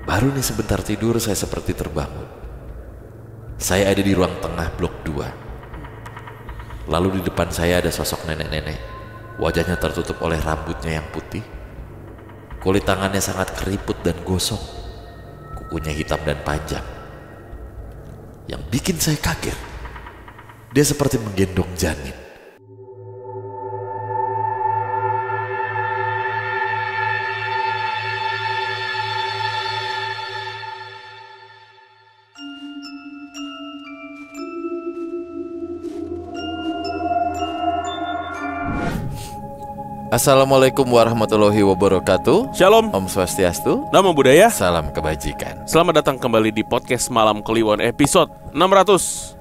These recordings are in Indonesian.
Baru nih sebentar tidur saya seperti terbangun. Saya ada di ruang tengah blok 2. Lalu di depan saya ada sosok nenek-nenek. Wajahnya tertutup oleh rambutnya yang putih. Kulit tangannya sangat keriput dan gosong. Kukunya hitam dan panjang. Yang bikin saya kaget, dia seperti menggendong janin. Assalamualaikum warahmatullahi wabarakatuh. Shalom, Om Swastiastu. Namo Buddhaya. Salam kebajikan. Selamat datang kembali di podcast Malam Kliwon episode 612.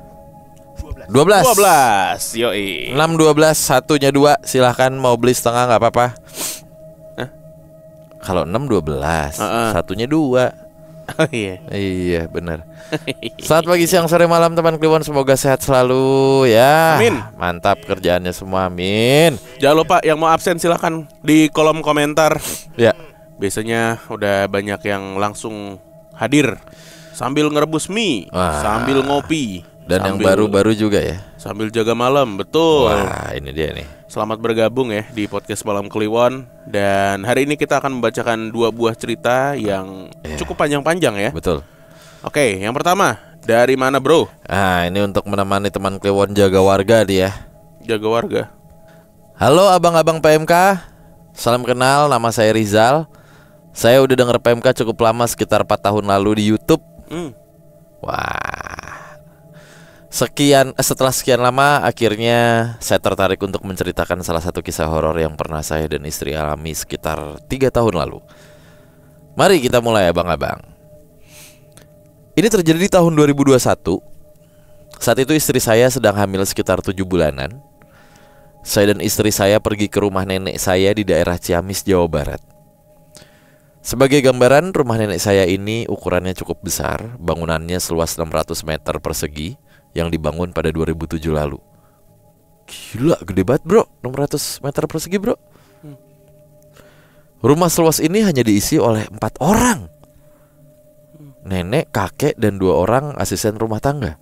12. Yoi. 612 satunya 2. Silahkan mau beli setengah gak apa-apa. Kalau 612 satunya 2. Oh iya. Iya benar. Selamat pagi, siang, sore, malam teman Kliwon. Semoga sehat selalu ya. Amin. Mantap kerjaannya semua, amin. Jangan lupa yang mau absen silahkan di kolom komentar. Ya. Biasanya udah banyak yang langsung hadir sambil ngerebus mie. Wah. Sambil ngopi. Dan yang sambil- baru-baru juga ya. Sambil jaga malam. Betul. Wah ini dia nih. Selamat bergabung ya di podcast Malam Kliwon. Dan hari ini kita akan membacakan 2 buah cerita yang cukup panjang-panjang ya. Betul. Oke, yang pertama, dari mana bro? Ini untuk menemani teman Kliwon jaga warga dia. Jaga warga. Halo abang-abang PMK. Salam kenal, nama saya Rizal. Saya udah denger PMK cukup lama, sekitar 4 tahun lalu di YouTube. Wah. Setelah sekian lama, akhirnya saya tertarik untuk menceritakan salah satu kisah horor yang pernah saya dan istri alami sekitar 3 tahun lalu. Mari kita mulai abang-abang. Ini terjadi di tahun 2021. Saat itu istri saya sedang hamil sekitar 7 bulanan. Saya dan istri saya pergi ke rumah nenek saya di daerah Ciamis, Jawa Barat. Sebagai gambaran, rumah nenek saya ini ukurannya cukup besar. Bangunannya seluas 600 meter persegi yang dibangun pada 2007 lalu. Gila, gede banget bro, 600 meter persegi bro. Rumah seluas ini hanya diisi oleh 4 orang. Nenek, kakek, dan 2 orang asisten rumah tangga.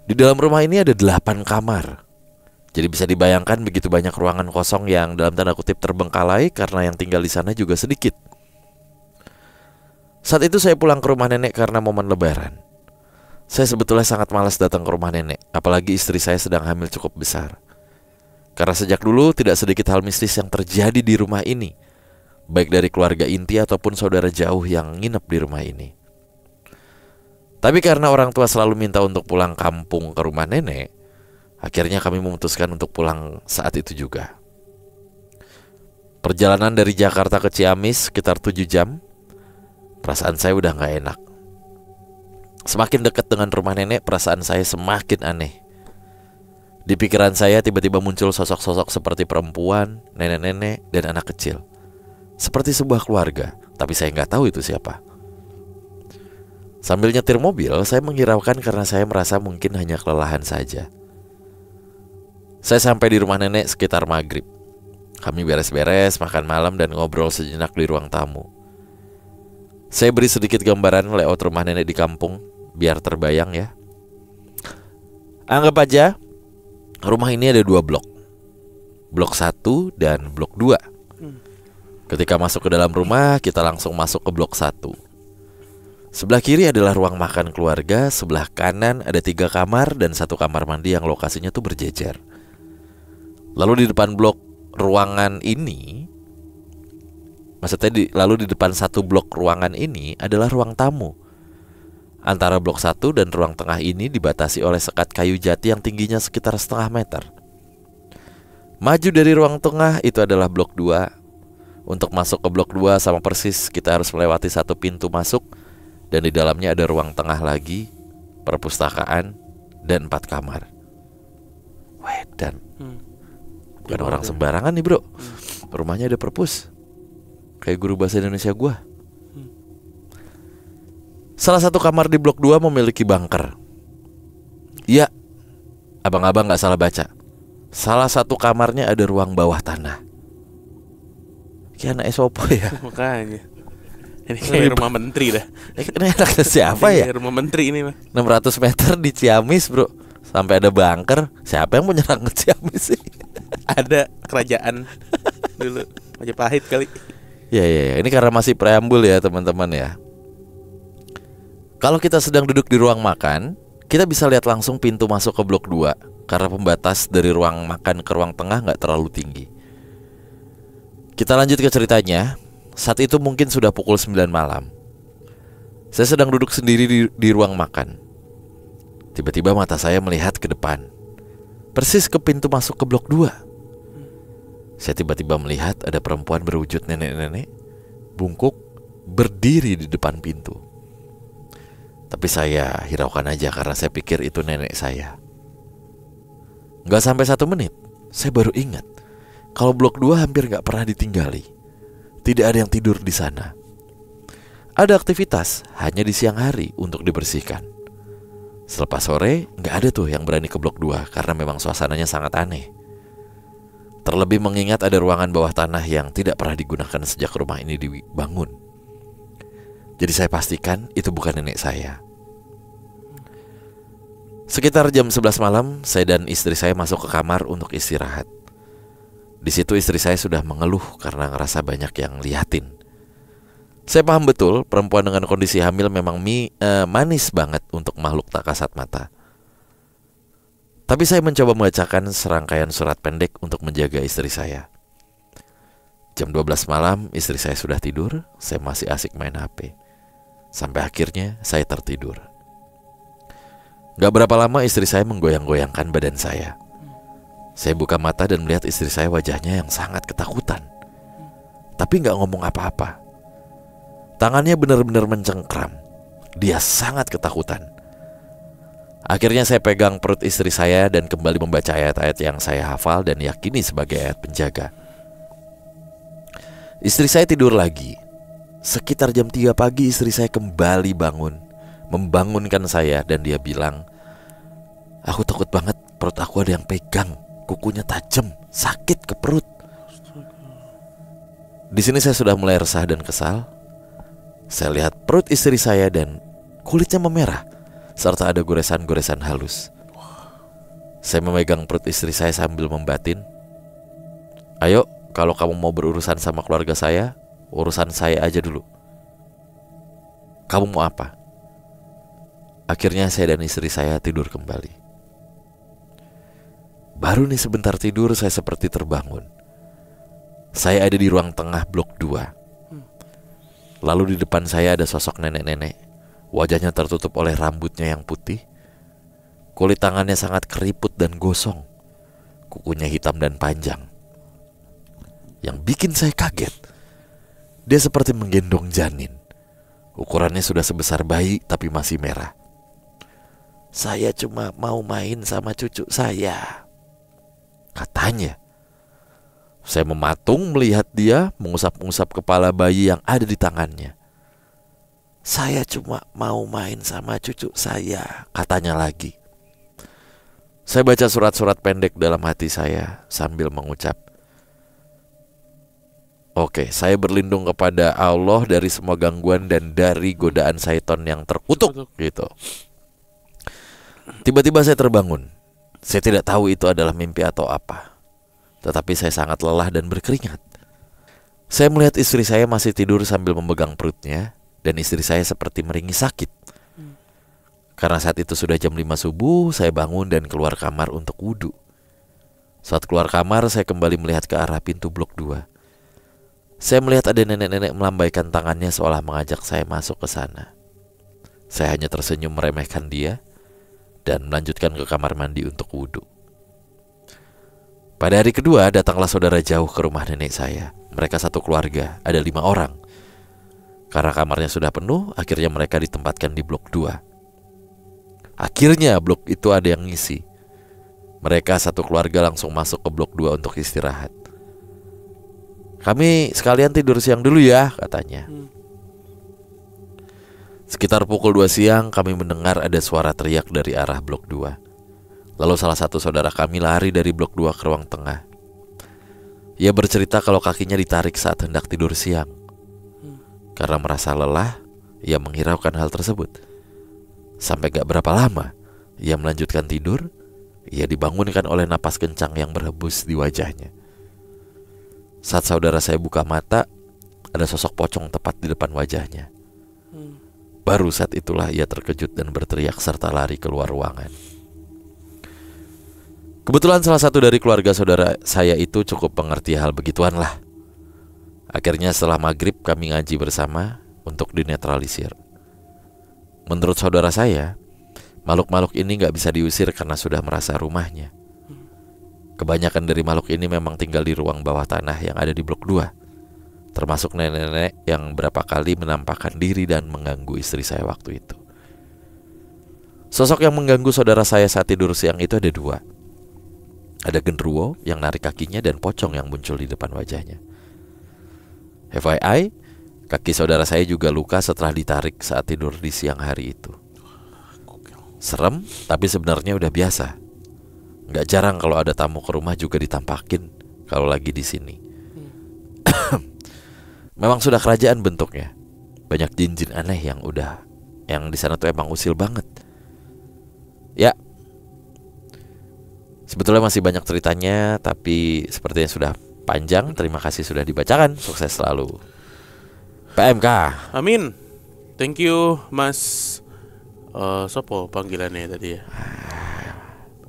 Di dalam rumah ini ada 8 kamar. Jadi bisa dibayangkan begitu banyak ruangan kosong yang dalam tanda kutip terbengkalai karena yang tinggal di sana juga sedikit. Saat itu saya pulang ke rumah nenek karena momen lebaran. Saya sebetulnya sangat malas datang ke rumah nenek, apalagi istri saya sedang hamil cukup besar. Karena sejak dulu tidak sedikit hal mistis yang terjadi di rumah ini, baik dari keluarga inti ataupun saudara jauh yang nginep di rumah ini. Tapi karena orang tua selalu minta untuk pulang kampung ke rumah nenek, akhirnya kami memutuskan untuk pulang saat itu juga. Perjalanan dari Jakarta ke Ciamis sekitar 7 jam. Perasaan saya udah gak enak. Semakin dekat dengan rumah nenek, perasaan saya semakin aneh. Di pikiran saya tiba-tiba muncul sosok-sosok seperti perempuan, nenek-nenek, dan anak kecil. Seperti sebuah keluarga, tapi saya nggak tahu itu siapa. Sambil nyetir mobil, saya menghiraukan karena saya merasa mungkin hanya kelelahan saja. Saya sampai di rumah nenek sekitar maghrib. Kami beres-beres, makan malam, dan ngobrol sejenak di ruang tamu. Saya beri sedikit gambaran layout rumah nenek di kampung, biar terbayang ya. Anggap aja rumah ini ada 2 blok. Blok 1 dan blok 2. Ketika masuk ke dalam rumah, kita langsung masuk ke blok 1. Sebelah kiri adalah ruang makan keluarga. Sebelah kanan ada 3 kamar dan 1 kamar mandi yang lokasinya tuh berjejer. Lalu di depan blok ruangan ini, lalu di depan 1 blok ruangan ini adalah ruang tamu. Antara blok 1 dan ruang tengah ini dibatasi oleh sekat kayu jati yang tingginya sekitar setengah meter. Maju dari ruang tengah itu adalah blok 2. Untuk masuk ke blok 2 sama persis kita harus melewati 1 pintu masuk. Dan di dalamnya ada ruang tengah lagi, perpustakaan, dan 4 kamar. Wedan. Bukan orang sembarangan nih bro. Rumahnya ada perpus. Kayak guru bahasa Indonesia gua. Salah satu kamar di blok 2 memiliki bunker. Iya, abang-abang gak salah baca. Salah satu kamarnya ada ruang bawah tanah. Kayak anak esopo ya. Makanya Ini kayak rumah menteri dah. Ini anaknya siapa ya? Rumah menteri ini mah. 600 meter di Ciamis bro. Sampai ada bunker. Siapa yang mau nyerang ke Ciamis sih? Ada kerajaan dulu Majapahit kali. Ya. Ini karena masih preambul ya teman-teman ya. Kalau kita sedang duduk di ruang makan, kita bisa lihat langsung pintu masuk ke blok 2. Karena pembatas dari ruang makan ke ruang tengah gak terlalu tinggi. Kita lanjut ke ceritanya. Saat itu mungkin sudah pukul 9 malam. Saya sedang duduk sendiri di ruang makan. Tiba-tiba mata saya melihat ke depan, persis ke pintu masuk ke blok 2. Saya tiba-tiba melihat ada perempuan berwujud nenek-nenek, bungkuk, berdiri di depan pintu. Tapi saya hiraukan aja karena saya pikir itu nenek saya. Gak sampai 1 menit, saya baru ingat kalau blok 2 hampir gak pernah ditinggali. Tidak ada yang tidur di sana. Ada aktivitas hanya di siang hari untuk dibersihkan. Selepas sore gak ada tuh yang berani ke blok 2 karena memang suasananya sangat aneh. Terlebih mengingat ada ruangan bawah tanah yang tidak pernah digunakan sejak rumah ini dibangun. Jadi saya pastikan itu bukan nenek saya. Sekitar jam 11 malam, saya dan istri saya masuk ke kamar untuk istirahat. Di situ istri saya sudah mengeluh karena ngerasa banyak yang liatin. Saya paham betul perempuan dengan kondisi hamil memang manis banget untuk makhluk tak kasat mata. Tapi saya mencoba membacakan serangkaian surat pendek untuk menjaga istri saya. Jam 12 malam istri saya sudah tidur, saya masih asik main HP. Sampai akhirnya saya tertidur. Gak berapa lama istri saya menggoyang-goyangkan badan saya. Saya buka mata dan melihat istri saya wajahnya yang sangat ketakutan. Tapi gak ngomong apa-apa. Tangannya benar-benar mencengkram. Dia sangat ketakutan. Akhirnya saya pegang perut istri saya dan kembali membaca ayat-ayat yang saya hafal dan yakini sebagai ayat penjaga. Istri saya tidur lagi. Sekitar jam 3 pagi istri saya kembali bangun, membangunkan saya dan dia bilang, "Aku takut banget, perut aku ada yang pegang. Kukunya tajam, sakit ke perut." Di sini saya sudah mulai resah dan kesal. Saya lihat perut istri saya dan kulitnya memerah, serta ada goresan-goresan halus. Saya memegang perut istri saya sambil membatin, "Ayo, kalau kamu mau berurusan sama keluarga saya, urusan saya aja dulu. Kamu mau apa?" Akhirnya saya dan istri saya tidur kembali. Baru nih sebentar tidur saya seperti terbangun. Saya ada di ruang tengah blok 2. Lalu di depan saya ada sosok nenek-nenek. Wajahnya tertutup oleh rambutnya yang putih. Kulit tangannya sangat keriput dan gosong. Kukunya hitam dan panjang. Yang bikin saya kaget, dia seperti menggendong janin. Ukurannya sudah sebesar bayi tapi masih merah. "Saya cuma mau main sama cucu saya," katanya. Saya mematung melihat dia mengusap-ngusap kepala bayi yang ada di tangannya. "Saya cuma mau main sama cucu saya," katanya lagi. Saya baca surat-surat pendek dalam hati saya sambil mengucap, "Oke, saya berlindung kepada Allah dari semua gangguan dan dari godaan syaitan yang terkutuk," gitu. Tiba-tiba saya terbangun. Saya tidak tahu itu adalah mimpi atau apa. Tetapi saya sangat lelah dan berkeringat. Saya melihat istri saya masih tidur sambil memegang perutnya, dan istri saya seperti meringis sakit. Karena saat itu sudah jam 5 subuh, saya bangun dan keluar kamar untuk wudhu. Saat keluar kamar, saya kembali melihat ke arah pintu blok 2. Saya melihat ada nenek-nenek melambaikan tangannya seolah mengajak saya masuk ke sana. Saya hanya tersenyum meremehkan dia dan melanjutkan ke kamar mandi untuk wudhu. Pada hari kedua, datanglah saudara jauh ke rumah nenek saya. Mereka satu keluarga, ada 5 orang. Karena kamarnya sudah penuh, akhirnya mereka ditempatkan di blok 2. Akhirnya blok itu ada yang ngisi. Mereka satu keluarga langsung masuk ke blok 2 untuk istirahat. "Kami sekalian tidur siang dulu ya," katanya. Sekitar pukul 2 siang kami mendengar ada suara teriak dari arah blok 2. Lalu salah satu saudara kami lari dari blok 2 ke ruang tengah. Ia bercerita kalau kakinya ditarik saat hendak tidur siang. Karena merasa lelah, ia menghiraukan hal tersebut. Sampai gak berapa lama, ia melanjutkan tidur. Ia dibangunkan oleh napas kencang yang berhembus di wajahnya. Saat saudara saya buka mata, ada sosok pocong tepat di depan wajahnya. Baru saat itulah ia terkejut dan berteriak serta lari keluar ruangan. Kebetulan salah satu dari keluarga saudara saya itu cukup mengerti hal begituan lah. Akhirnya setelah maghrib kami ngaji bersama untuk dinetralisir. Menurut saudara saya, makhluk-makhluk ini gak bisa diusir karena sudah merasa rumahnya. Kebanyakan dari makhluk ini memang tinggal di ruang bawah tanah yang ada di blok 2. Termasuk nenek-nenek yang berapa kali menampakkan diri dan mengganggu istri saya waktu itu. Sosok yang mengganggu saudara saya saat tidur siang itu ada 2. Ada genderuwo yang narik kakinya dan pocong yang muncul di depan wajahnya. FYI, kaki saudara saya juga luka setelah ditarik saat tidur di siang hari itu. Serem, tapi sebenarnya udah biasa. Gak jarang kalau ada tamu ke rumah juga ditampakin kalau lagi di sini. Memang sudah kerajaan bentuknya. Banyak jin-jin aneh yang di sana tuh emang usil banget. Ya, sebetulnya masih banyak ceritanya, tapi sepertinya sudah panjang. Terima kasih sudah dibacakan. Sukses selalu, PMK. Amin. Thank you Mas Sopo panggilannya tadi ya.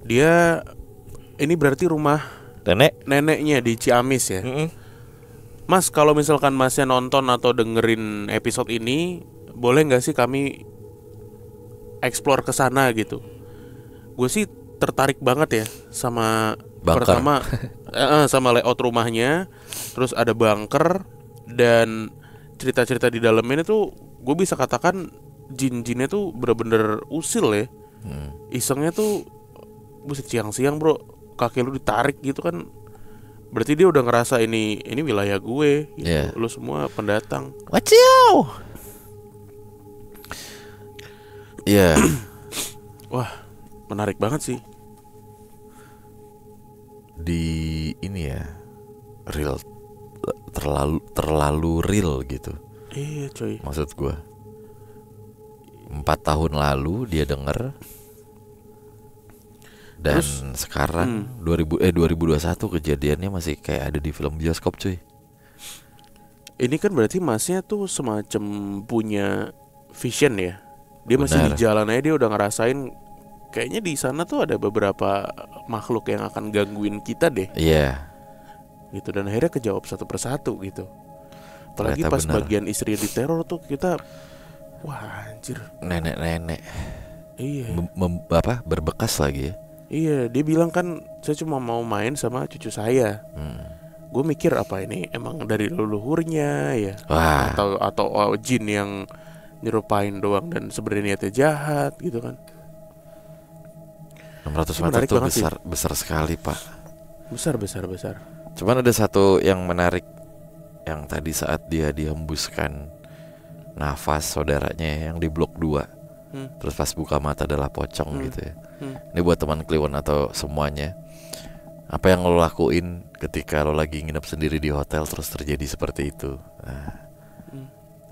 Dia ini berarti rumah neneknya di Ciamis ya. Mas, kalau misalkan Masnya nonton atau dengerin episode ini, boleh nggak sih kami explore ke sana gitu? Gue sih tertarik banget ya sama bunker. Pertama sama layout rumahnya, terus ada bunker dan cerita-cerita di dalamnya tuh gue bisa katakan jin-jinnya tuh bener-bener usil ya. Isengnya tuh buset siang-siang bro, kaki lu ditarik gitu kan. Berarti dia udah ngerasa ini wilayah gue gitu. Yeah. Lu semua pendatang. Watch you. Iya. Wah, menarik banget sih. Di ini ya, real, terlalu real gitu. Iya coy. Maksud gue 4 tahun lalu dia denger. Dan terus, sekarang 2021 kejadiannya masih kayak ada di film bioskop cuy. Ini kan berarti Masnya tuh semacam punya vision ya. Dia masih di jalan aja, dia udah ngerasain kayaknya di sana tuh ada beberapa makhluk yang akan gangguin kita deh. Iya. Gitu, dan akhirnya kejawab satu persatu gitu. Apalagi ternyata pas benar. bagian istri diteror tuh kita, wah anjir. Nenek-nenek. Iya. Berbekas lagi ya. Iya, dia bilang kan saya cuma mau main sama cucu saya. Gue mikir apa ini emang dari leluhurnya ya. Wah. Atau jin yang nyerupain doang dan sebenarnya niatnya jahat gitu kan. 600 meter itu besar sekali pak. Besar. Cuman ada satu yang menarik, yang tadi saat dia dihembuskan nafas saudaranya yang di blok 2. Terus pas buka mata adalah pocong gitu ya. Ini buat teman Kliwon atau semuanya, apa yang lo lakuin ketika lo lagi nginep sendiri di hotel terus terjadi seperti itu?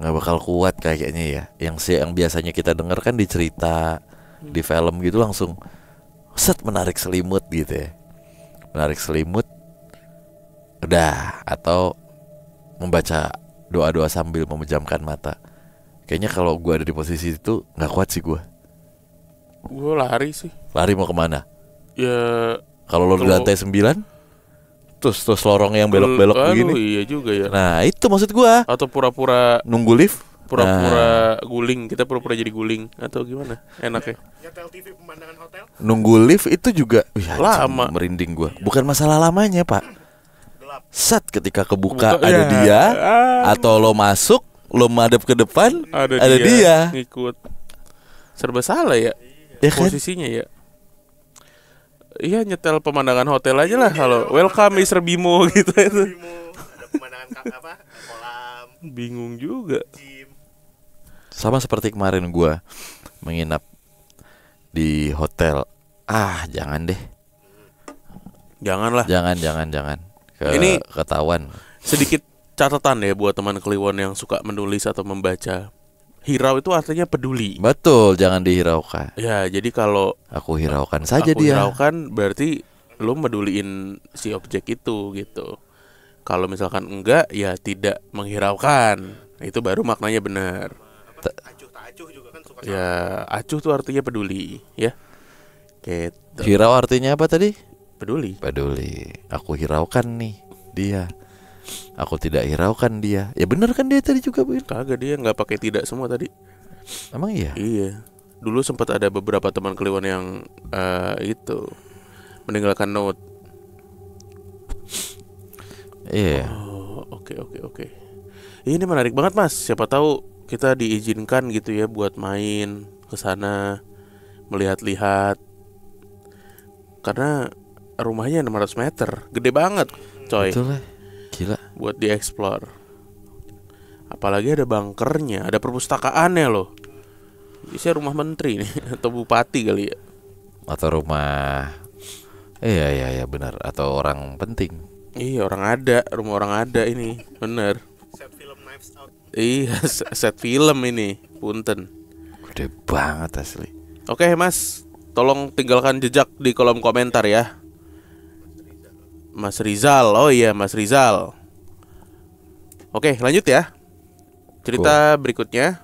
Nggak bakal kuat kayaknya ya. Yang biasanya kita denger kan di cerita, di film gitu langsung set menarik selimut gitu ya. Menarik selimut udah, atau membaca doa-doa sambil memejamkan mata. Kayaknya kalau gue ada di posisi itu nggak kuat sih gue. Gue lari sih. Lari mau kemana? Ya kalau lo di lantai 9, terus lorong yang belok-belok begini. Iya juga ya. Nah itu maksud gue. Atau pura-pura nunggu lift. Pura-pura guling. Kita pura-pura jadi guling. Atau gimana enaknya? Nyetel TV pemandangan hotel. Nunggu lift itu juga lama. Merinding gue. Bukan masalah lamanya pak. Gelap. Set ketika kebuka ada dia. Atau lo masuk, lo madep ke depan, ada dia ngikut. Serba salah ya, kan? Posisinya ya. Iya, nyetel pemandangan hotel aja lah. Kalau welcome Mr. Bimo gitu itu. Ada pemandangan kolam. Bingung juga. Gym. Sama seperti kemarin gue menginap di hotel. Jangan deh. Janganlah. Jangan. Ini ketahuan. Sedikit catatan ya buat teman Kliwon yang suka menulis atau membaca. Hirau itu artinya peduli. Betul, jangan dihiraukan. Ya, jadi kalau Aku hiraukan saja aku dia. hiraukan berarti lu meduliin si objek itu gitu. Kalau misalkan enggak, ya tidak menghiraukan. Itu baru maknanya benar. Acuh tak acuh juga kan suka Ya, acuh tuh artinya peduli, ya. Gitu. Hirau artinya apa tadi? Peduli. Peduli. Aku hiraukan nih dia. Aku tidak hiraukan dia. Ya bener kan dia tadi juga, Bu? Kagak, dia nggak pakai tidak semua tadi. Emang iya? Iya. Dulu sempat ada beberapa teman Kliwon yang itu meninggalkan note. Iya. Oh, oke. Ini menarik banget, Mas. Siapa tahu kita diizinkan gitu ya buat main ke sana, melihat-lihat. Karena rumahnya 600 meter, gede banget, coy. Betul lah. Gila. Buat dieksplor. Apalagi ada bunkernya, ada perpustakaannya loh. Bisa rumah menteri nih atau bupati kali ya. Atau rumah. Iya benar. Atau orang penting. Iya, rumah orang ada ini, bener. set film Knives Out. Iya, set film ini, punten. Gede banget asli. Oke, Mas, tolong tinggalkan jejak di kolom komentar ya. Mas Rizal, oh iya Mas Rizal. Oke, lanjut ya. Cerita berikutnya.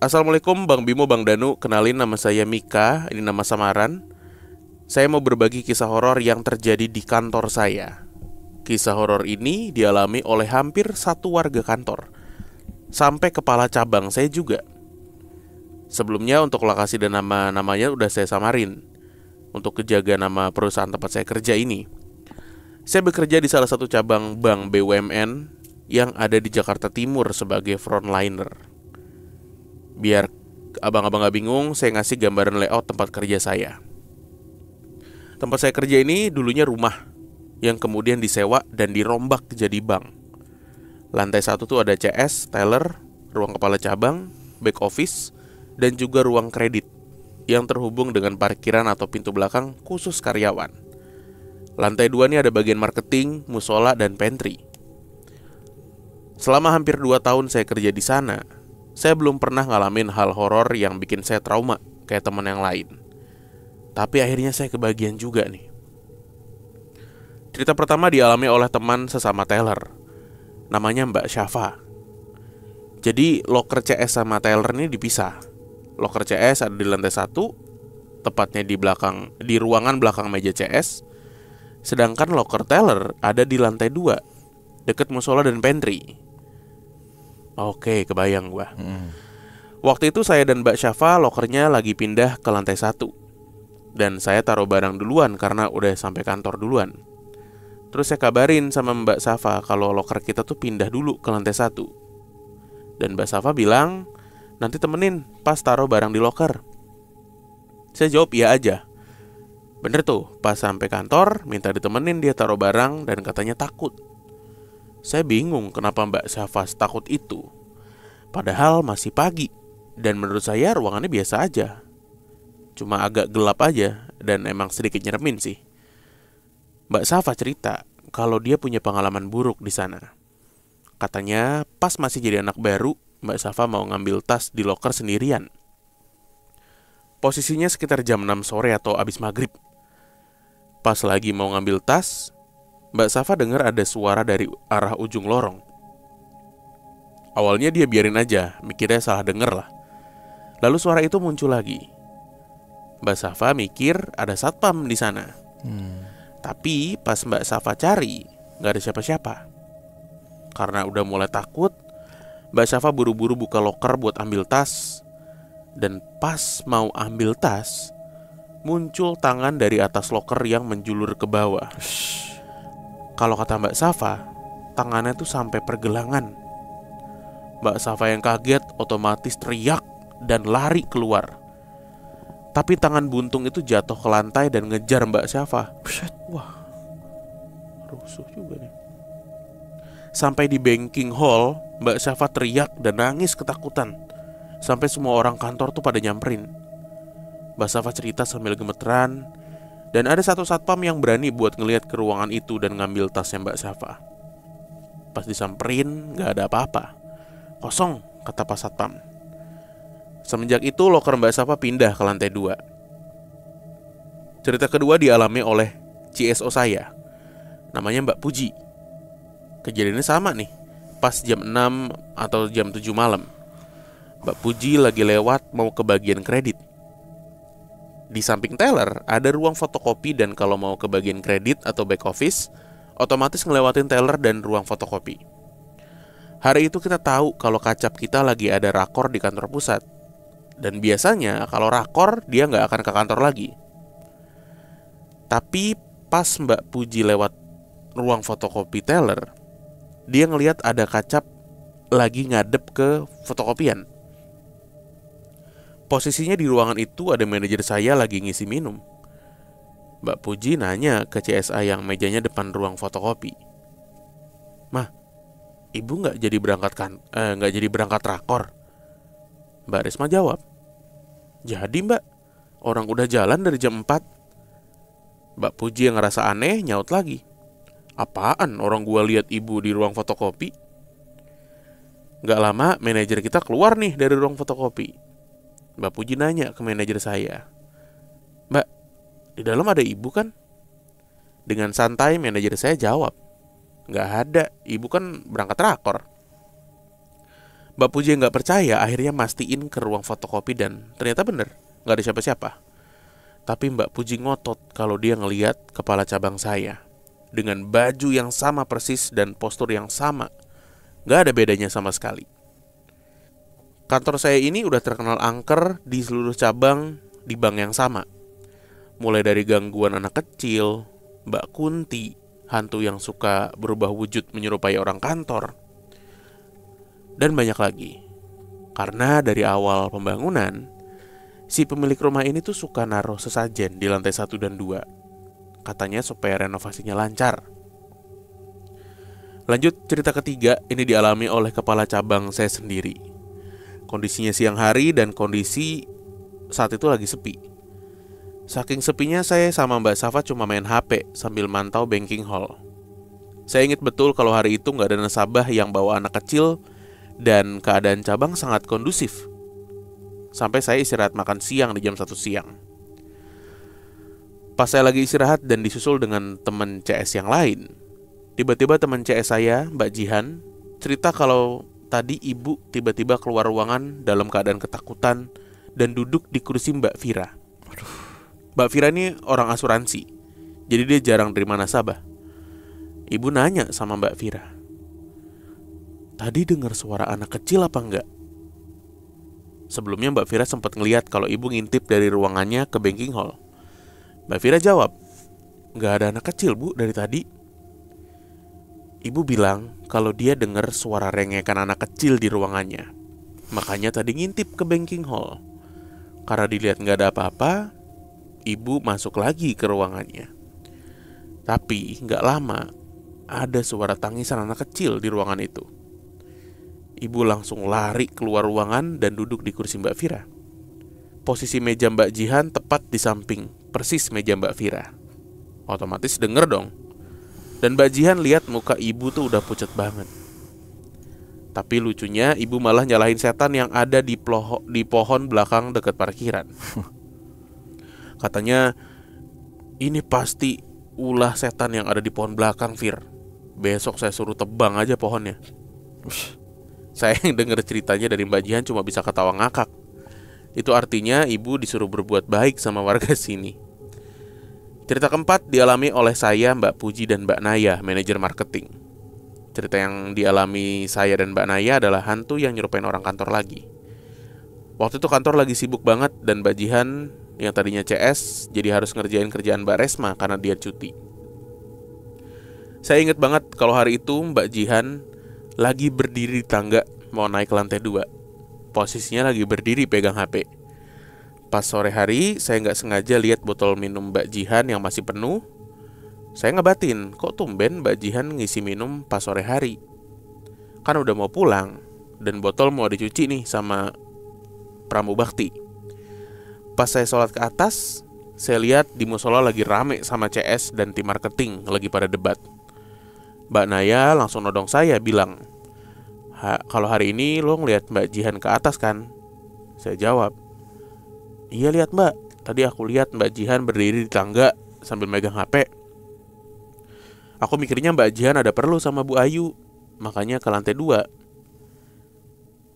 Assalamualaikum Bang Bimo, Bang Danu. Kenalin, nama saya Mika. Ini nama samaran. Saya mau berbagi kisah horor yang terjadi di kantor saya. Kisah horor ini dialami oleh hampir satu warga kantor, sampai kepala cabang saya juga. Sebelumnya untuk lokasi dan nama-namanya udah saya samarin untuk kejaga nama perusahaan tempat saya kerja ini. Saya bekerja di salah satu cabang bank BUMN yang ada di Jakarta Timur sebagai frontliner. Biar abang-abang gak bingung, saya ngasih gambaran layout tempat kerja saya. Tempat saya kerja ini dulunya rumah yang kemudian disewa dan dirombak jadi bank. Lantai 1 tuh ada CS, teller, ruang kepala cabang, back office, dan juga ruang kredit yang terhubung dengan parkiran atau pintu belakang khusus karyawan. Lantai 2 ini ada bagian marketing, musola, dan pantry. Selama hampir 2 tahun saya kerja di sana, saya belum pernah ngalamin hal horor yang bikin saya trauma kayak teman yang lain. Tapi akhirnya saya kebagian juga nih. Cerita pertama dialami oleh teman sesama teller. Namanya Mbak Syafa. Jadi loker CS sama teller ini dipisah. Loker CS ada di lantai 1, tepatnya di ruangan belakang meja CS. Sedangkan loker teller ada di lantai 2, deket musola dan pantry. Oke, kebayang gua. Waktu itu saya dan Mbak Syafa lokernya lagi pindah ke lantai 1. Dan saya taruh barang duluan karena udah sampai kantor duluan. Terus saya kabarin sama Mbak Syafa kalau loker kita tuh pindah dulu ke lantai 1. Dan Mbak Syafa bilang, nanti temenin pas taruh barang di loker. Saya jawab iya aja. Bener tuh, pas sampai kantor minta ditemenin dia taruh barang dan katanya takut. Saya bingung kenapa Mbak Syafa takut itu. Padahal masih pagi dan menurut saya ruangannya biasa aja. Cuma agak gelap aja dan emang sedikit nyeremin sih. Mbak Syafa cerita kalau dia punya pengalaman buruk di sana. Katanya pas masih jadi anak baru, Mbak Syafa mau ngambil tas di loker sendirian. Posisinya sekitar jam 6 sore atau abis maghrib. Pas lagi mau ngambil tas, Mbak Syafa dengar ada suara dari arah ujung lorong. Awalnya dia biarin aja, mikirnya salah denger lah. Lalu suara itu muncul lagi. Mbak Syafa mikir ada satpam di sana. Tapi pas Mbak Syafa cari, gak ada siapa-siapa. Karena udah mulai takut, Mbak Syafa buru-buru buka loker buat ambil tas. Dan pas mau ambil tas, muncul tangan dari atas loker yang menjulur ke bawah. Kalau kata Mbak Syafa, tangannya tuh sampai pergelangan. Mbak Syafa yang kaget otomatis teriak dan lari keluar. Tapi tangan buntung itu jatuh ke lantai dan ngejar Mbak Syafa. Wah, rusuh juga nih. Sampai di banking hall, Mbak Syafa teriak dan nangis ketakutan. Sampai semua orang kantor tuh pada nyamperin. Mbak Syafa cerita sambil gemeteran. Dan ada satu satpam yang berani buat ngelihat ke ruangan itu dan ngambil tasnya Mbak Syafa. Pas disamperin gak ada apa-apa. Kosong, kata Pak Satpam. Semenjak itu loker Mbak Safa pindah ke lantai 2. Cerita kedua dialami oleh CSO saya, namanya Mbak Puji. Kejadiannya sama nih, pas jam 6 atau jam 7 malam. Mbak Puji lagi lewat mau ke bagian kredit. Di samping teller ada ruang fotokopi, dan kalau mau ke bagian kredit atau back office, otomatis ngelewatin teller dan ruang fotokopi. Hari itu kita tahu kalau Kacap kita lagi ada rakor di kantor pusat. Dan biasanya kalau rakor dia nggak akan ke kantor lagi. Tapi pas Mbak Puji lewat ruang fotokopi teller, dia ngelihat ada Kacap lagi ngadep ke fotokopian. Posisinya di ruangan itu ada manajer saya lagi ngisi minum. Mbak Puji nanya ke CSA yang mejanya depan ruang fotokopi, "Mah, ibu nggak jadi berangkat rakor?" Mbak Risma jawab, "Jadi Mbak, orang udah jalan dari jam 4. Mbak Puji yang ngerasa aneh nyaut lagi, "Apaan, orang gua lihat ibu di ruang fotokopi." Gak lama manajer kita keluar nih dari ruang fotokopi. Mbak Puji nanya ke manajer saya, "Mbak, di dalam ada ibu kan?" Dengan santai manajer saya jawab, "Gak ada, ibu kan berangkat rakor." Mbak Puji yang gak percaya akhirnya mastiin ke ruang fotokopi, dan ternyata bener, gak ada siapa-siapa. Tapi Mbak Puji ngotot kalau dia ngeliat kepala cabang saya dengan baju yang sama persis dan postur yang sama. Gak ada bedanya sama sekali. Kantor saya ini udah terkenal angker di seluruh cabang di bank yang sama. Mulai dari gangguan anak kecil, Mbak Kunti, hantu yang suka berubah wujud menyerupai orang kantor, dan banyak lagi. Karena dari awal pembangunan, si pemilik rumah ini tuh suka naruh sesajen di lantai 1 dan 2. Katanya supaya renovasinya lancar. Lanjut cerita ketiga, ini dialami oleh kepala cabang saya sendiri. Kondisinya siang hari dan kondisi saat itu lagi sepi. Saking sepinya saya sama Mbak Safa cuma main HP sambil mantau banking hall. Saya ingat betul kalau hari itu gak ada nasabah yang bawa anak kecil, dan keadaan cabang sangat kondusif. Sampai saya istirahat makan siang di jam 1 siang. Pas saya lagi istirahat dan disusul dengan teman CS yang lain, tiba-tiba teman CS saya, Mbak Jihan, cerita kalau tadi ibu tiba-tiba keluar ruangan dalam keadaan ketakutan dan duduk di kursi Mbak Vira. Mbak Vira ini orang asuransi, jadi dia jarang terima nasabah. Ibu nanya sama Mbak Vira, "Tadi dengar suara anak kecil apa enggak?" Sebelumnya Mbak Vira sempat ngeliat kalau ibu ngintip dari ruangannya ke banking hall. Mbak Vira jawab, "Nggak ada anak kecil bu dari tadi." Ibu bilang kalau dia dengar suara rengekan anak kecil di ruangannya. Makanya tadi ngintip ke banking hall. Karena dilihat nggak ada apa-apa, ibu masuk lagi ke ruangannya. Tapi nggak lama, ada suara tangisan anak kecil di ruangan itu. Ibu langsung lari keluar ruangan dan duduk di kursi Mbak Vira. Posisi meja Mbak Jihan tepat di samping persis meja Mbak Vira. Otomatis denger dong. Dan Mbak Jihan lihat muka ibu tuh udah pucat banget. Tapi lucunya ibu malah nyalahin setan yang ada di pohon belakang dekat parkiran. Katanya, "Ini pasti ulah setan yang ada di pohon belakang, Fir. Besok saya suruh tebang aja pohonnya." Saya yang dengar ceritanya dari Mbak Jihan cuma bisa ketawa ngakak. Itu artinya ibu disuruh berbuat baik sama warga sini. Cerita keempat dialami oleh saya, Mbak Puji, dan Mbak Naya, manajer marketing. Cerita yang dialami saya dan Mbak Naya adalah hantu yang nyerupain orang kantor lagi. Waktu itu kantor lagi sibuk banget dan Mbak Jihan yang tadinya CS jadi harus ngerjain kerjaan Mbak Resma karena dia cuti. Saya ingat banget kalau hari itu Mbak Jihan lagi berdiri di tangga mau naik ke lantai 2. Posisinya lagi berdiri pegang HP. Pas sore hari saya gak sengaja lihat botol minum Mbak Jihan yang masih penuh. Saya ngebatin, kok tumben Mbak Jihan ngisi minum pas sore hari. Kan udah mau pulang dan botol mau dicuci nih sama pramu bakti. Pas saya sholat ke atas, saya lihat di musola lagi rame sama CS dan tim marketing lagi pada debat. Mbak Naya langsung nodong saya bilang, kalau hari ini lo ngeliat Mbak Jihan ke atas kan? Saya jawab, iya lihat Mbak. Tadi aku lihat Mbak Jihan berdiri di tangga sambil megang HP. Aku mikirnya Mbak Jihan ada perlu sama Bu Ayu, makanya ke lantai 2.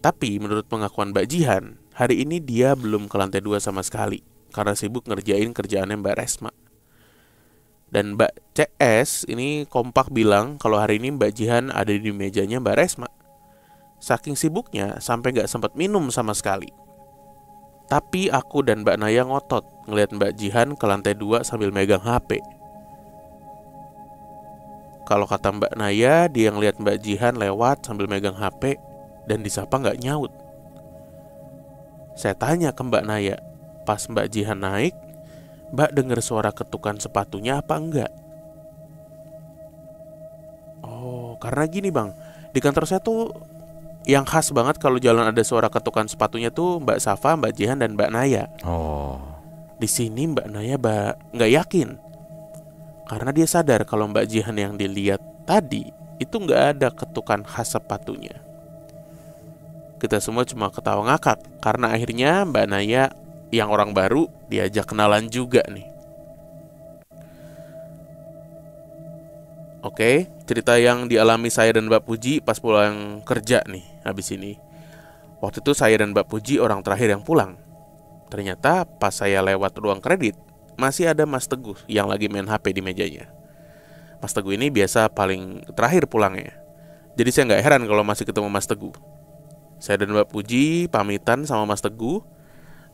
Tapi menurut pengakuan Mbak Jihan, hari ini dia belum ke lantai 2 sama sekali karena sibuk ngerjain kerjaannya Mbak Resma. Dan Mbak CS ini kompak bilang kalau hari ini Mbak Jihan ada di mejanya Mbak Resma. Saking sibuknya sampai gak sempat minum sama sekali. Tapi aku dan Mbak Naya ngotot ngeliat Mbak Jihan ke lantai 2 sambil megang HP. Kalau kata Mbak Naya, dia ngeliat Mbak Jihan lewat sambil megang HP dan disapa gak nyaut. Saya tanya ke Mbak Naya, pas Mbak Jihan naik, Mbak dengar suara ketukan sepatunya apa enggak? Oh, karena gini bang, di kantor saya tuh yang khas banget kalau jalan ada suara ketukan sepatunya tuh Mbak Safa, Mbak Jihan, dan Mbak Naya. Oh. Di sini Mbak Naya nggak yakin karena dia sadar kalau Mbak Jihan yang dilihat tadi itu nggak ada ketukan khas sepatunya. Kita semua cuma ketawa ngakak karena akhirnya Mbak Naya yang orang baru diajak kenalan juga nih. Oke, cerita yang dialami saya dan Mbak Puji pas pulang kerja nih habis ini. Waktu itu saya dan Mbak Puji orang terakhir yang pulang. Ternyata pas saya lewat ruang kredit, masih ada Mas Teguh yang lagi main HP di mejanya. Mas Teguh ini biasa paling terakhir pulangnya. Jadi saya nggak heran kalau masih ketemu Mas Teguh. Saya dan Mbak Puji pamitan sama Mas Teguh.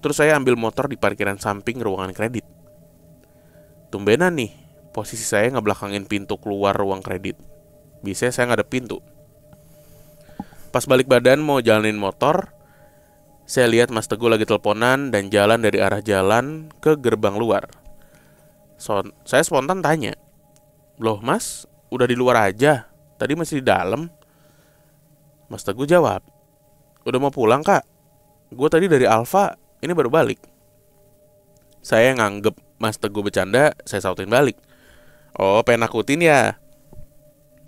Terus saya ambil motor di parkiran samping ruangan kredit. Tumbenan nih, posisi saya ngebelakangin pintu keluar ruang kredit. Biasanya saya ngadep pintu. Pas balik badan mau jalanin motor, saya lihat Mas Teguh lagi teleponan dan jalan dari arah jalan ke gerbang luar. Saya spontan tanya, "Loh Mas, udah di luar aja? Tadi masih di dalam?" Mas Teguh jawab, "Udah mau pulang kak, gue tadi dari Alfa, ini baru balik." Saya nganggep Mas Teguh bercanda, saya sautin balik, "Oh pengen nakutin ya?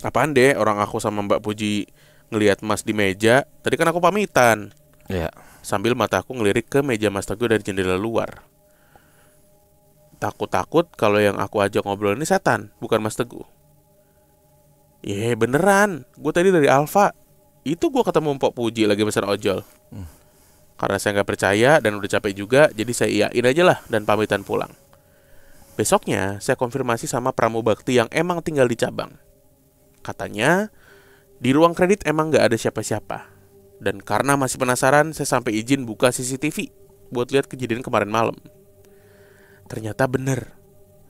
Apaan deh, orang aku sama Mbak Puji ngelihat Mas di meja, tadi kan aku pamitan." Ya. Sambil mataku ngelirik ke meja Mas Teguh dari jendela luar. Takut-takut kalau yang aku ajak ngobrol ini setan, bukan Mas Teguh. Beneran, gue tadi dari Alfa. Itu gue ketemu Mpok Puji lagi pesan ojol. Karena saya gak percaya dan udah capek juga, jadi saya iyain aja lah dan pamitan pulang. Besoknya saya konfirmasi sama pramubakti yang emang tinggal di cabang. Katanya di ruang kredit emang gak ada siapa-siapa. Dan karena masih penasaran, saya sampai izin buka CCTV buat lihat kejadian kemarin malam. Ternyata bener,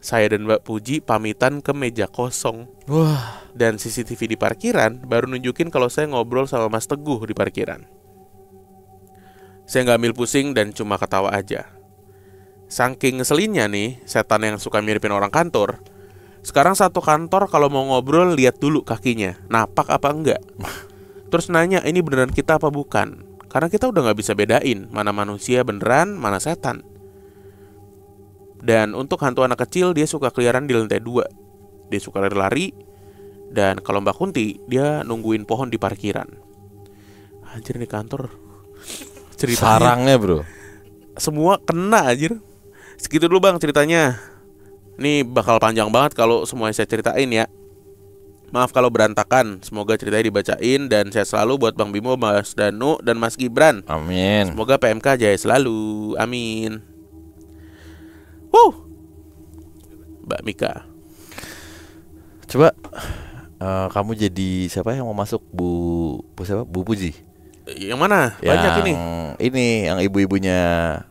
saya dan Mbak Puji pamitan ke meja kosong. Wah. Dan CCTV di parkiran baru nunjukin kalau saya ngobrol sama Mas Teguh di parkiran. Saya gak ambil pusing dan cuma ketawa aja. Saking ngeselinnya nih, setan yang suka miripin orang kantor. Sekarang satu kantor kalau mau ngobrol lihat dulu kakinya, napak apa enggak. Terus nanya ini beneran kita apa bukan. Karena kita udah gak bisa bedain mana manusia beneran, mana setan. Dan untuk hantu anak kecil, dia suka keliaran di lantai 2. Dia suka lari-lari. Dan kalau Mbak Kunti, dia nungguin pohon di parkiran. Anjir nih kantor ceritanya Sarangnya bro, semua kena anjir. Segitu dulu bang ceritanya. Ini bakal panjang banget kalau semuanya saya ceritain ya. Maaf kalau berantakan. Semoga ceritanya dibacain. Dan saya selalu buat Bang Bimo, Mas Danu, dan Mas Gibran. amin. Semoga PMK jaya selalu. Amin. Mbak Mika. Coba kamu jadi siapa yang mau masuk Bu Puji? Yang mana? Banyak ini. Ini yang ibu-ibunya.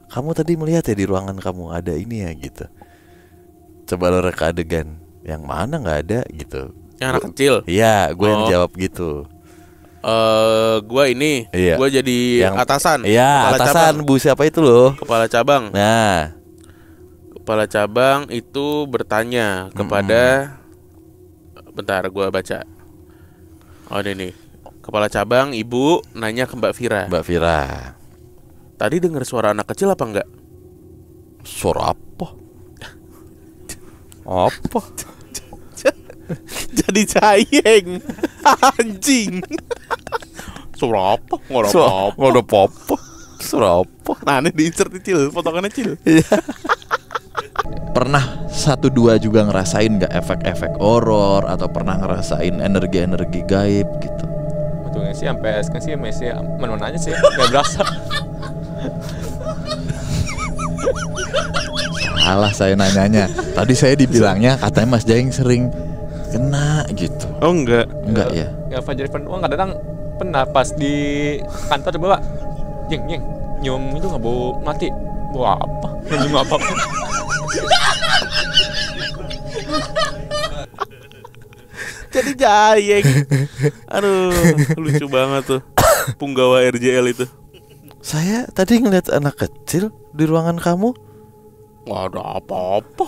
Kamu tadi melihat ya di ruangan kamu ada ini ya gitu. Coba lo reka adegan. Yang mana nggak ada gitu. Yang anak kecil. Iya, gue yang jawab gitu. Gue ini. Iya. Gue jadi yang atasan. Iya, atasan cabang. Bu siapa itu loh? Kepala cabang. Nah, kepala cabang itu bertanya kepada. Bentar, gue baca. Oh ini nih. Kepala cabang ibu nanya ke Mbak Vira. Mbak Vira, tadi dengar suara anak kecil apa enggak? Suara apa? Apa? Jadi Jayeng. Anjing. Suara apa? Nggak ada apa-apa. Nggak ada apa-apa. Suara apa? Nah ini di-insert Cil, potongannya Cil. Pernah 1-2 juga ngerasain gak efek-efek horor atau pernah ngerasain energi-energi gaib gitu? Untungnya sih sampai sekarang sih masih mana-mana aja sih, nggak berasa. Salah saya nanyanya. Tadi saya dibilangnya katanya Mas Jayeng sering kena gitu. Oh enggak. Enggak ya? Ya Fajar Wah kadang pernah pas di kantor coba Jeng nyium itu nggak bau mati. Bau apa? Nyium apa? Jadi Jayeng. Aduh, lucu banget tuh. Punggawa RJL itu. Saya tadi ngeliat anak kecil di ruangan kamu. Nggak ada apa-apa.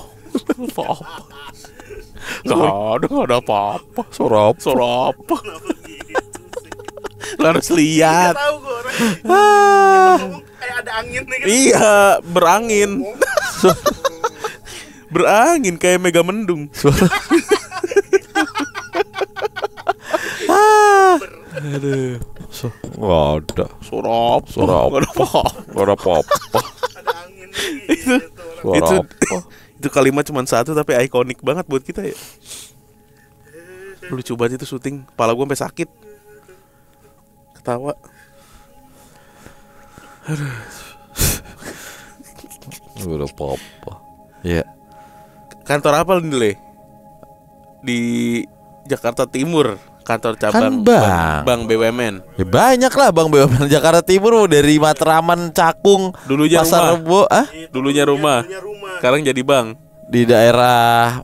Nggak ada apa-apa. Suara apa? Suara apa? Lo harus lihat. Tahu gue orang ngomong kayak ada angin nih kan. Iya, berangin. Berangin kayak mega mendung. Aduh. Nggak ada. Suara apa? Suara apa? Nggak ada apa-apa. Nggak ada apa-apa. Ada angin nih. Itu Suara itu, apa? itu kalimat cuma satu tapi ikonik banget buat kita ya. Lucu banget itu syuting. Kepala gue sampai sakit. Ketawa. Nggak ada apa-apa. Iya. Kantor apa lu Le? Di Jakarta Timur. Kantor cabang Kan Bank BUMN. Ya banyak lah Bang BUMN Jakarta Timur, dari Matraman, Cakung, Dulunya Pasar rumah. Rebo, Dulunya rumah. Sekarang jadi bank. di daerah.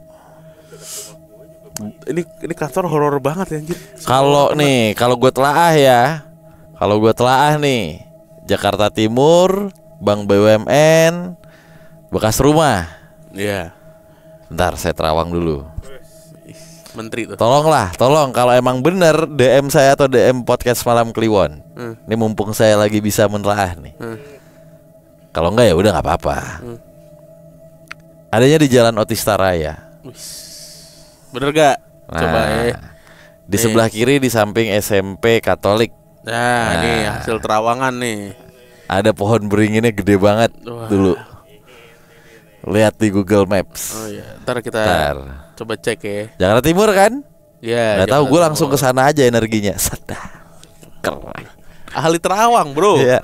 Ini kantor horor banget ya anjir. Kalau gue telaah nih, Jakarta Timur, Bank BUMN, bekas rumah. Iya. Bentar, saya terawang dulu. Menteri tuh. Tolong kalau emang bener DM saya atau DM podcast Malam Kliwon. Ini mumpung saya lagi bisa menelaah nih. Kalau enggak ya udah nggak apa-apa. Adanya di Jalan Otista Raya. Bener gak? Nah, Coba di sebelah kiri di samping SMP Katolik. Nah, ini hasil terawangan nih. Ada pohon beringinnya gede banget. Wah. Dulu. Lihat di Google Maps. Oh iya, ntar kita coba cek ya. Jakarta Timur kan? Ya. Nggak tahu, gue langsung ke sana aja energinya. Keren. Ahli terawang, bro. Iya.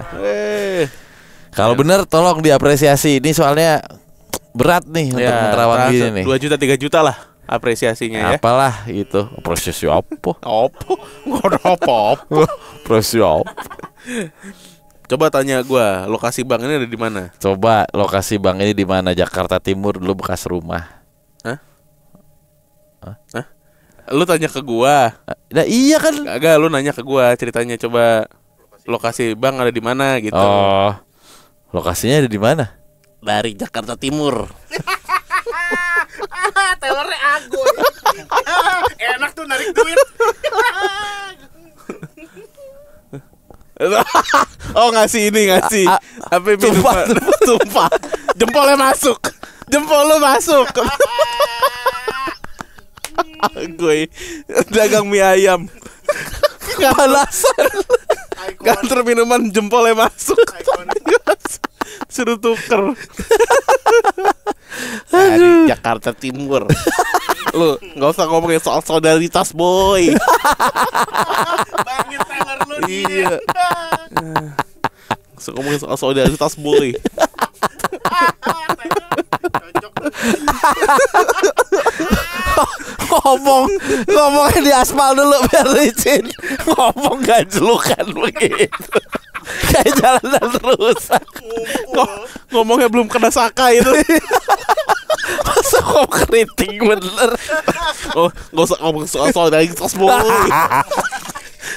Kalau bener tolong diapresiasi. Ini soalnya berat nih untuk menerawang gini nih. 2 juta 3 juta lah apresiasinya ya. Apalah gitu. Apresiasi apa? Apa? Nggak ada apa-apa. Apresiasi apa? Coba tanya gua, lokasi bank ini ada di mana? Coba lokasi bank ini di mana? Jakarta Timur dulu bekas rumah. Hah? Lu tanya ke gua. Nah iya kan. Agak lu nanya ke gua, ceritanya coba lokasi bank ada di mana gitu. Oh. Lokasinya ada di mana? Dari Jakarta Timur. Telernya agoy. Enak tuh narik duit. Oh ngasih apa minuman. Sumpah. Jempolnya masuk. Jempol lu masuk. Gue dagang mie ayam. Balasan. Kantor minuman jempolnya masuk. Suruh tuker. Dari Jakarta Timur. Lu nggak usah ngomongin soal solidaritas boy. Bangin teler lu. Iya. Nggak usah ngomongin soal solidaritas boy. Ngomongnya di aspal dulu biar licin. Ngomong gak jelukan begitu. Kayak jalanan rusak. Ngomongnya belum kena saka itu. Masa kok keriting bener. Oh, nggak usah ngomong soal solidaritas boy.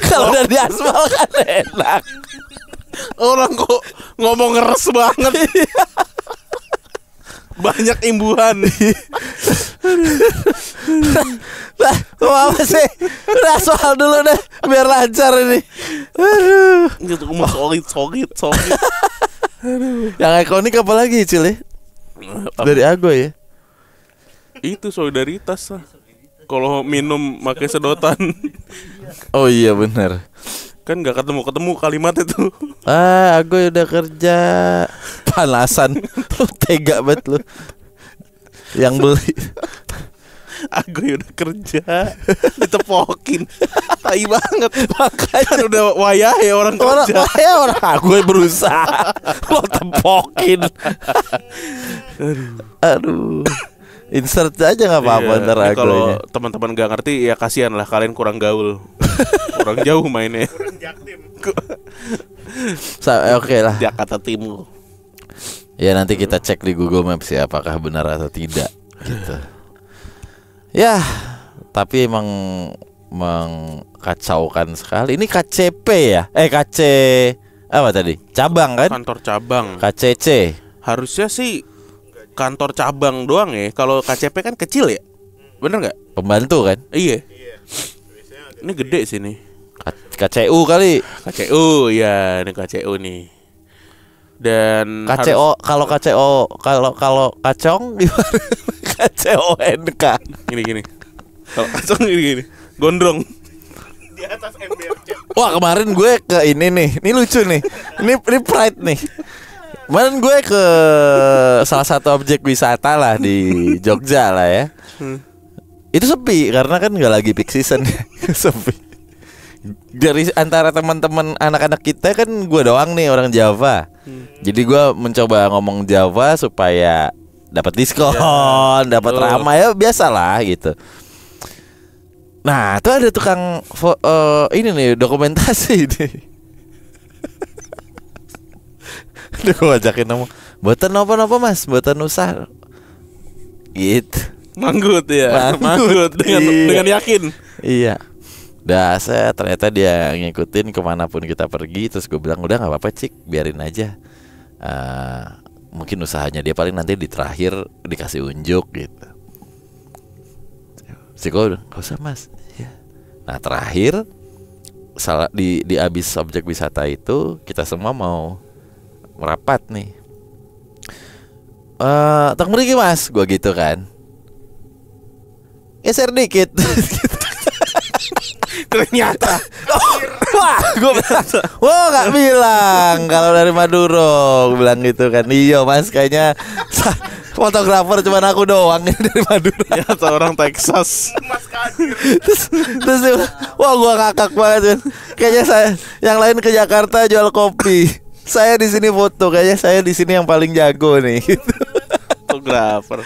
Kalau udah di aspal kan enak. Orang kok ngomong ngeres banget. Banyak imbuhan. Nah, apa sih? Udah soal dulu deh biar lancar ini. Aduh. Gitu ngomong solid. Yang ikonik apa lagi Cil ya? Dari Ago ya. Itu solidaritas lah. Kalau minum pakai sedotan. Oh iya benar. Kan nggak ketemu kalimat itu. Aku udah kerja. Panasan. Lu tega banget lu. Yang beli. Aku udah kerja. Ditepokin. Tai banget. Makanya kan udah wayahe orang kerja. Orang aku berusaha. Lo tepokin. Aduh. Insert aja nggak apa-apa ntar Ini kalau agonya. teman-teman gak ngerti ya kasihan lah, kalian kurang gaul. Kurang jauh mainnya. Oke lah. Jakarta Timur. Ya nanti kita cek di Google Maps ya apakah benar atau tidak gitu. Ya, tapi emang mengkacaukan sekali. Ini KCP ya? KC apa tadi? Cabang kan? Kantor cabang. KCC. Harusnya sih kantor cabang doang ya. Kalau KCP kan kecil ya. Bener nggak? Pembantu kan? Iya. Ini gede sih nih. KCU kali. KCU ya, ini KCU nih. Dan KCO kalau KCO kalau kacong gimana? KCONK. Gini. Kalau kacong gini. Gondrong. Di atas MBRC. Wah, kemarin gue ke ini nih. Ini lucu nih. Ini pride nih. Kemarin gue ke salah satu objek wisata lah di Jogja lah ya. Itu sepi karena kan nggak lagi peak season. Sepi. Dari antara teman-teman anak-anak kita kan gue doang nih orang Java. Jadi gue mencoba ngomong Java supaya dapat diskon, dapat ramah ya biasalah gitu. Nah, tuh ada tukang ini nih dokumentasi nih. Udah gue ajakin ngomong, "Buatan apa Mas? Buatan usaha." Gitu. Manggut ya. Manggut. Dengan yakin. Iya. Saya ternyata dia ngikutin kemanapun kita pergi. Terus gue bilang udah gak apa-apa Cik, biarin aja. Mungkin usahanya dia paling nanti di terakhir dikasih unjuk gitu. Ciko udah gak usah Mas ya. Nah terakhir di abis objek wisata itu kita semua mau merapat nih. Tak meriki Mas, gue gitu kan. Geser dikit. Ternyata. Wah, gue bilang, wah nggak bilang kalau dari Maduro, gue bilang gitu kan. Iya Mas, kayaknya fotografer cuma aku doang dari Maduro. Ya orang Texas. Mas Kadir. Terus dia bilang, wah gue ngakak banget kan. Kayaknya saya yang lain ke Jakarta jual kopi. Saya di sini foto, kayaknya saya di sini yang paling jago nih. Fotografer.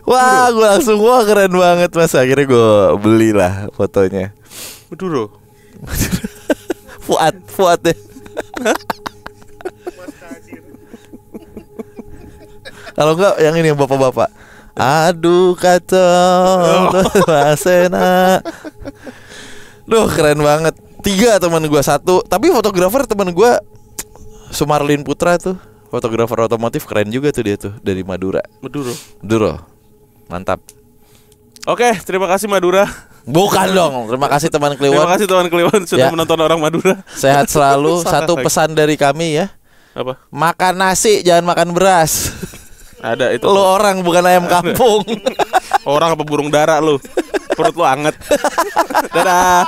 Wah, gue langsung wah keren banget Mas. Akhirnya gue belilah fotonya. Maduro. Fuad deh. Mas Kadir. Kalau enggak yang ini yang bapak-bapak. Aduh kacau Masena. Duh keren banget. 3 teman gue, 1 tapi fotografer teman gue Sumarlin Putra tuh, fotografer otomotif keren juga tuh dia tuh dari Madura. Maduro. Mantap. Oke, terima kasih Madura. Bukan dong. Terima kasih teman Kliwon. Terima kasih teman Kliwon sudah Ya. menonton orang Madura. Sehat selalu. Salah Satu lagi. pesan dari kami ya. Apa? Makan nasi, jangan makan beras. Ada itu. Lu orang bukan ayam kampung. Orang apa burung dara lu? Perut lu anget. Dadah.